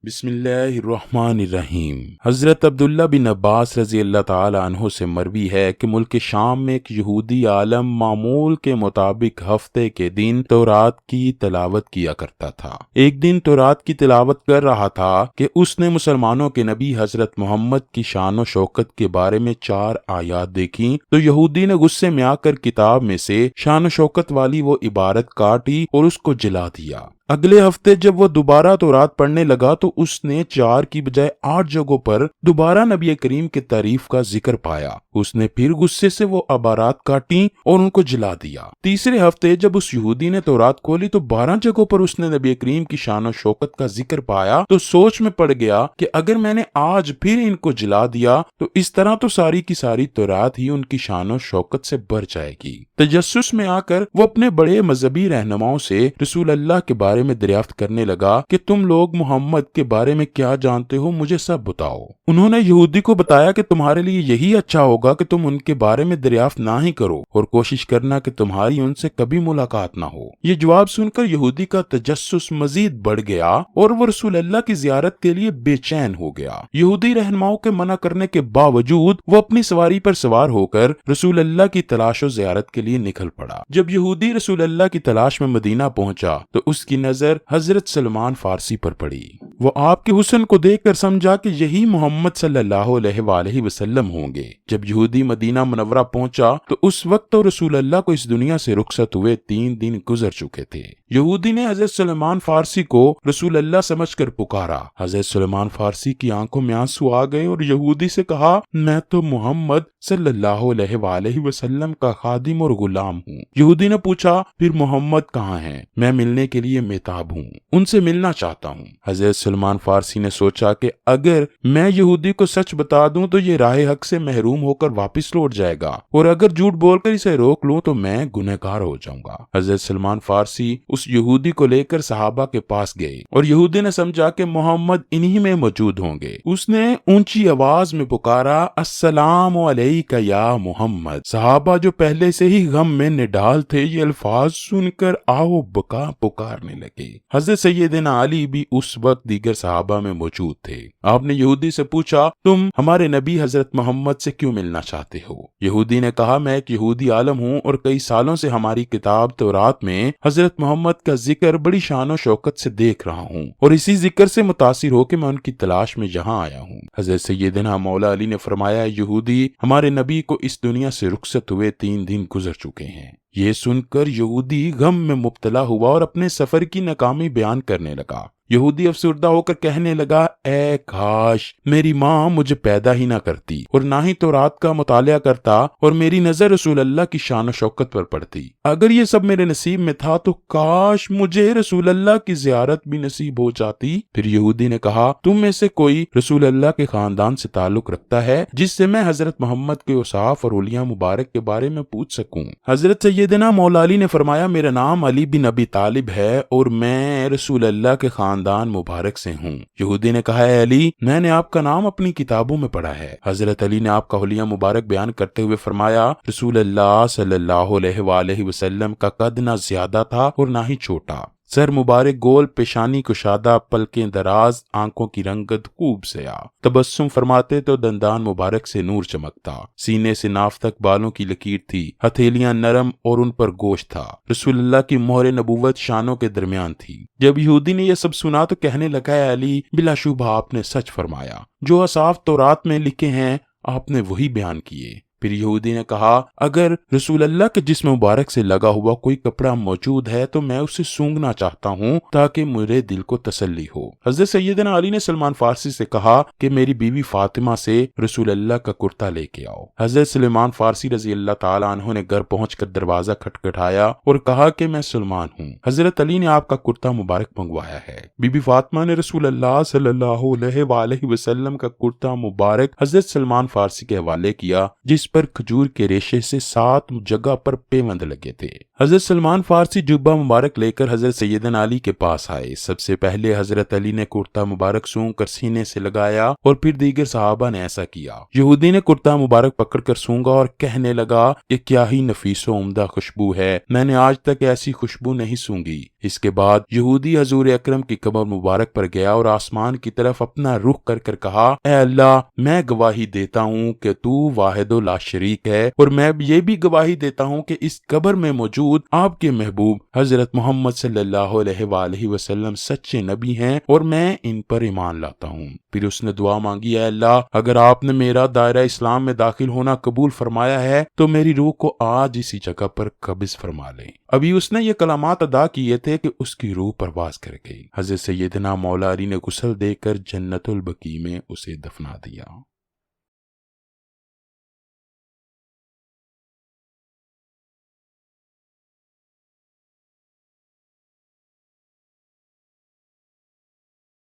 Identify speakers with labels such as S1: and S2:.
S1: بسم اللہ الرحمن الرحیم۔ حضرت عبداللہ بن عباس رضی اللہ تعالی عنہ سے مروی ہے کہ ملک شام میں ایک یہودی عالم معمول کے مطابق ہفتے کے دن تورات کی تلاوت کیا کرتا تھا۔ ایک دن تورات کی تلاوت کر رہا تھا کہ اس نے مسلمانوں کے نبی حضرت محمد کی شان و شوکت کے بارے میں 4 آیات دیکھی تو یہودی نے غصے میں آ کر کتاب میں سے شان و شوکت والی وہ عبارت کاٹی اور اس کو جلا دیا۔ اگلے ہفتے جب وہ دوبارہ تورات پڑھنے لگا تو اس نے 4 کی بجائے 8 جگہوں پر دوبارہ نبی کریم کی تعریف کا ذکر پایا۔ اس نے پھر غصے سے وہ عبارات کاٹی اور ان کو جلا دیا۔ تیسرے ہفتے جب اس یہودی نے تورات کھولی تو 12 جگہوں پر اس نے نبی کریم کی شان و شوکت کا ذکر پایا تو سوچ میں پڑ گیا کہ اگر میں نے آج پھر ان کو جلا دیا تو اس طرح تو ساری کی ساری تورات ہی ان کی شان و شوکت سے بھر جائے گی۔ تجسس میں آ کر وہ اپنے بڑے مذہبی رہنماؤں سے رسول اللہ کے بارے میں دریافت کرنے لگا کہ تم لوگ محمد کے بارے میں کیا جانتے ہو، مجھے سب بتاؤ۔ انہوں نے یہودی کو بتایا کہ تمہارے لیے یہی اچھا ہوگا کہ تم ان کے بارے میں دریافت نہ ہی کرو اور کوشش کرنا کہ تمہاری ان سے کبھی ملاقات نہ ہو۔ یہ جواب سن کر یہودی کا تجسس مزید بڑھ گیا اور وہ رسول اللہ کی زیارت کے لیے بے چین ہو گیا۔ یہودی رہنماؤں کے منع کرنے کے باوجود وہ اپنی سواری پر سوار ہو کر رسول اللہ کی تلاش و زیارت کے لیے نکل پڑا۔ جب یہودی رسول اللہ کی تلاش میں مدینہ پہنچا تو اس کی نظر حضرت سلمان فارسی پر پڑی۔ وہ آپ کے حسن کو دیکھ کر سمجھا کہ یہی محمد صلی اللہ علیہ وآلہ وسلم ہوں گے۔ جب یہودی مدینہ منورہ پہنچا تو اس وقت تو رسول اللہ کو اس دنیا سے رخصت ہوئے 3 دن گزر چکے تھے۔ یہودی نے حضرت سلمان فارسی کو رسول اللہ سمجھ کر پکارا۔ حضرت سلمان فارسی کی آنکھوں میں آنسو آ گئے اور یہودی سے کہا، میں تو محمد صلی اللہ علیہ وآلہ وسلم کا خادم اور غلام ہوں۔ یہودی نے پوچھا، پھر محمد کہاں ہیں؟ میں ملنے کے لیے بےتاب ہوں، ان سے ملنا چاہتا ہوں۔ حضرت سلمان فارسی نے سوچا کہ اگر میں یہودی کو سچ بتا دوں تو یہ راہ حق سے محروم ہو کر واپس لوٹ جائے گا اور اگر جھوٹ بول کر اسے روک لوں تو میں گنہگار ہو جاؤں گا۔ حضرت سلمان فارسی اس یہودی کو لے کر صحابہ کے پاس گئے اور یہودی نے سمجھا کہ محمد انہی میں موجود ہوں گے۔ اس نے اونچی آواز میں پکارا، السلام علیک یا محمد۔ صحابہ جو پہلے سے ہی غم میں نڈال تھے یہ الفاظ سن کر آہو بکا پکارنے لگے۔ حضرت سیدنا علی بھی اس وقت دیگر صحابہ میں موجود تھے۔ آپ نے یہودی سے پوچھا، تم ہمارے نبی حضرت محمد سے کیوں ملنا چاہتے ہو؟ یہودی نے کہا، میں ایک یہودی عالم ہوں اور کئی سالوں سے ہماری کتاب تورات میں حضرت محمد کا ذکر بڑی شان و شوکت سے دیکھ رہا ہوں اور اسی ذکر سے متاثر ہو کے میں ان کی تلاش میں یہاں آیا ہوں۔ حضرت سیدنا مولا علی نے فرمایا، یہودی ہمارے نبی کو اس دنیا سے رخصت ہوئے 3 دن گزر چکے ہیں۔ یہ سن کر یہودی غم میں مبتلا ہوا اور اپنے سفر کی ناکامی بیان کرنے لگا۔ یہودی افسردہ ہو کر کہنے لگا، اے کاش میری ماں مجھے پیدا ہی نہ کرتی اور نہ ہی تورات کا مطالعہ کرتا اور میری نظر رسول اللہ کی شان و شوکت پر پڑتی۔ اگر یہ سب میرے نصیب میں تھا تو کاش مجھے رسول اللہ کی زیارت بھی نصیب ہو جاتی۔ پھر یہودی نے کہا، تم میں سے کوئی رسول اللہ کے خاندان سے تعلق رکھتا ہے جس سے میں حضرت محمد کے اوصاف اور اولیاء مبارک کے بارے میں پوچھ سکوں؟ حضرت سیدنا مولا علی نے فرمایا، میرا نام علی بن ابی طالب ہے اور میں رسول اللہ کے خاندان مبارک سے ہوں۔ یہودی نے کہا، اے علی، میں نے آپ کا نام اپنی کتابوں میں پڑھا ہے۔ حضرت علی نے آپ کا حلیہ مبارک بیان کرتے ہوئے فرمایا، رسول اللہ صلی اللہ علیہ وآلہ وسلم کا قد نہ زیادہ تھا اور نہ ہی چھوٹا، سر مبارک گول، پیشانی کشادہ، پلکیں دراز، آنکھوں کی رنگت خوب سیاہ، تبسم فرماتے تو دندان مبارک سے نور چمکتا، سینے سے ناف تک بالوں کی لکیر تھی، ہتھیلیاں نرم اور ان پر گوشت تھا۔ رسول اللہ کی مہر نبوت شانوں کے درمیان تھی۔ جب یہودی نے یہ سب سنا تو کہنے لگا، اے علی، بلا شبہ آپ نے سچ فرمایا، جو اوصاف تورات میں لکھے ہیں آپ نے وہی بیان کیے۔ پھر یہودی نے کہا، اگر رسول اللہ کے جسم مبارک سے لگا ہوا کوئی کپڑا موجود ہے تو میں اسے سونگنا چاہتا ہوں تاکہ میرے دل کو تسلی ہو۔ حضرت سیدنا علی نے سلمان فارسی سے کہا کہ میری بیوی فاطمہ سے رسول اللہ کا کرتا لے کے آؤ۔ حضرت سلمان فارسی رضی اللہ تعالیٰ عنہ نے گھر پہنچ کر دروازہ کھٹکھٹایا اور کہا کہ میں سلمان ہوں۔ حضرت علی نے آپ کا کرتا مبارک منگوایا ہے۔ بی بی فاطمہ نے رسول اللہ صلی اللہ علیہ وآلہ وسلم کا کرتا مبارک حضرت سلمان فارسی کے حوالے کیا، جس پر کھجور کے ریشے سے 7 جگہ پر پیوند لگے تھے۔ حضرت سلمان فارسی جبہ مبارک لے کر حضرت سیدنا علی کے پاس آئے۔ سب سے پہلے حضرت علی نے کرتا مبارک سونگ کر سینے سے لگایا اور پھر دیگر صحابہ نے ایسا کیا۔ یہودی نے کرتا مبارک پکڑ کر سونگا اور کہنے لگا، یہ کیا ہی نفیس و عمدہ خوشبو ہے، میں نے آج تک ایسی خوشبو نہیں سونگی۔ اس کے بعد یہودی حضور اکرم کی قبر مبارک پر گیا اور آسمان کی طرف اپنا رخ کر کر کہا، اے اللہ، میں گواہی دیتا ہوں کہ تو واحد و لا شریک ہے، اور میں یہ بھی گواہی دیتا ہوں کہ اس قبر میں موجود آپ کے محبوب حضرت محمد صلی اللہ علیہ وآلہ وسلم سچے نبی ہیں اور میں ان پر ایمان لاتا ہوں۔ پھر اس نے دعا مانگی، اے اللہ، اگر آپ نے میرا دائرہ اسلام میں داخل ہونا قبول فرمایا ہے تو میری روح کو آج اسی جگہ پر قبض فرما لیں۔ ابھی اس نے یہ کلمات ادا کیے تھے کہ اس کی روح پرواز کر گئی۔ حضرت سیدنا مولا علی نے غسل دے کر جنت البقیع میں اسے دفنا دیا۔